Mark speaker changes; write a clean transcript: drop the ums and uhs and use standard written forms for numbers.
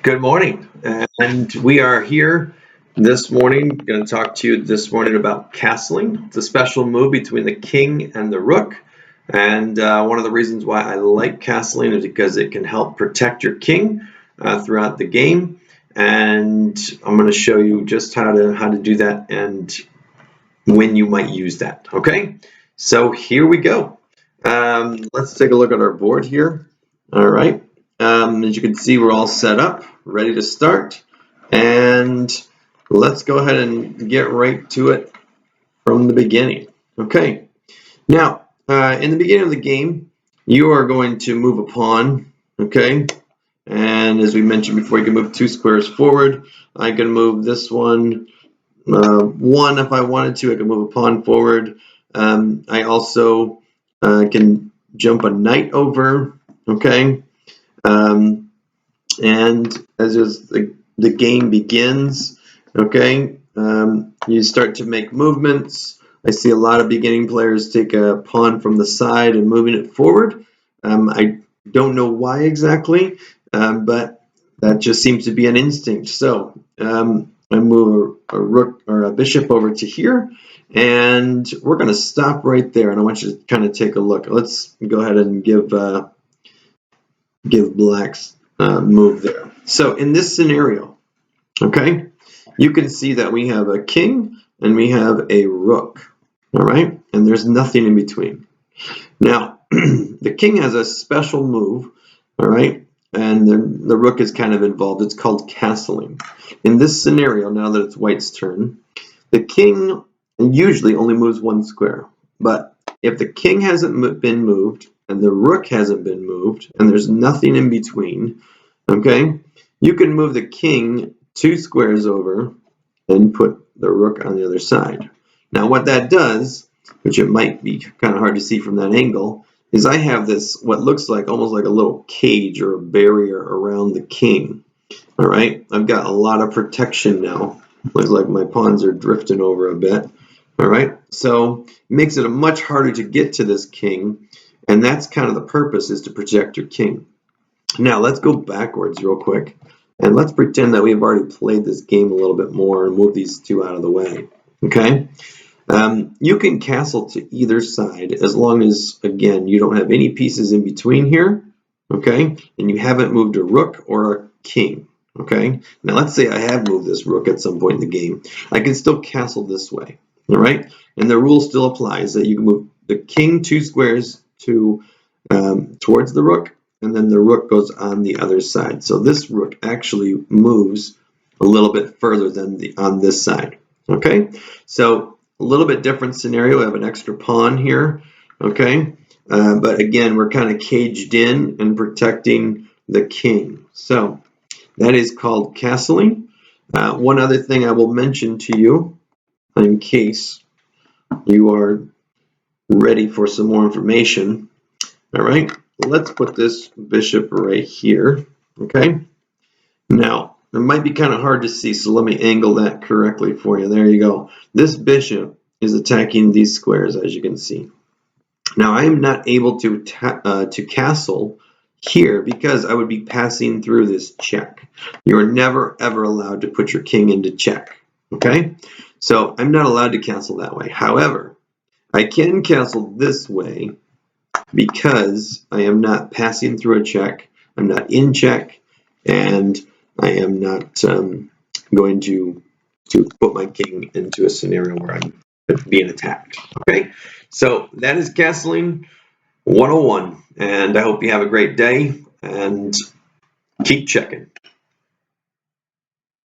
Speaker 1: Good morning, and we are here this morning. Going to talk to you this morning about castling. It's a special move between the king and the rook, and one of the reasons why I like castling is because it can help protect your king throughout the game. And I'm going to show you just how to do that and when you might use that. Okay, so here we go. Let's take a look at our board here. All right. As you can see, we're all set up, ready to start. And let's go ahead and get right to it from the beginning. Okay. Now, in the beginning of the game, you are going to move a pawn. Okay. And as we mentioned before, you can move 2 squares forward. I can move this one if I wanted to. I can move a pawn forward. I also can jump a knight over. Okay. And as the game begins, okay, you start to make movements. I see a lot of beginning players take a pawn from the side and moving it forward. I don't know why exactly, but that just seems to be an instinct. So I move a rook or a bishop over to here, and we're going to stop right there. And I want you to kind of take a look. Let's go ahead and give black's move there. So in this scenario, okay, you can see that we have a king and we have a rook, all right, and there's nothing in between. Now, the king has a special move, all right, and the rook is kind of involved. It's called castling. In this scenario, now that it's white's turn, the king usually only moves 1 square, but if the king hasn't been moved and the rook hasn't been moved and there's nothing in between, okay, you can move the king 2 squares over and put the rook on the other side. Now what that does, which it might be kind of hard to see from that angle, is I have this what looks like almost like a little cage or a barrier around the king. All right, I've got a lot of protection now. Looks like my pawns are drifting over a bit. All right, so it makes it much harder to get to this king, and that's kind of the purpose, is to protect your king. Now let's go backwards real quick, and let's pretend that we've already played this game a little bit more and move these two out of the way. Okay, you can castle to either side as long as, again, you don't have any pieces in between here. Okay, and you haven't moved a rook or a king. Okay, now let's say I have moved this rook at some point in the game. I can still castle this way. All right, and the rule still applies that you can move the king 2 squares to towards the rook, and then the rook goes on the other side. So this rook actually moves a little bit further than on this side. Okay, so a little bit different scenario. I have an extra pawn here. Okay, but again, we're kind of caged in and protecting the king. So that is called castling. One other thing I will mention to you, in case you are ready for some more information. All right, let's put this bishop right here. Okay, now it might be kind of hard to see, so let me angle that correctly for you. There you go. This bishop is attacking these squares, as you can see. Now I am not able to castle here because I would be passing through this check. You are never ever allowed to put your king into check. Okay, so I'm not allowed to castle that way. However, I can castle this way because I am not passing through a check, I'm not in check, and I am not going to put my king into a scenario where I'm being attacked. Okay, so that is castling 101, and I hope you have a great day and keep checking.